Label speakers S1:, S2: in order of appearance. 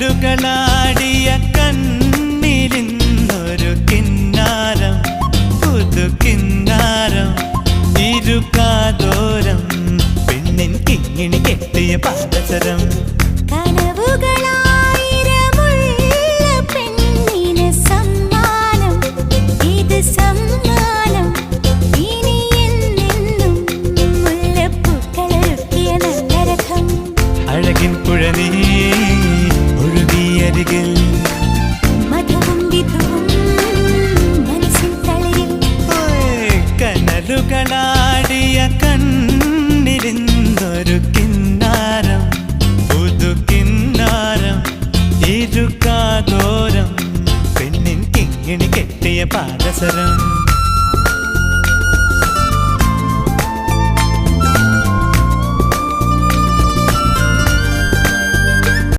S1: കനലുകളാടിയ കണ്ണിലിന്നൊരു കിന്നാരം, പുതു കിന്നാരം, ഇരുകാതോരം, പെണ്ണിൻ കിങ്ങിണി കെട്ടിയ പാദസരം. അഴകിൻ പുഴനീ ഒഴുകിയരികിൽ
S2: മധുവും വിധുവും മനസ്സിൻ തളിരിൽ.
S1: കനലുകളാടിയ കണ്ണിലിന്നൊരു കിന്നാരം, പുതു കിന്നാരം, ഇരുകാതോരം, പെണ്ണിൻ കിങ്ങിണി കെട്ടിയ പാദസരം.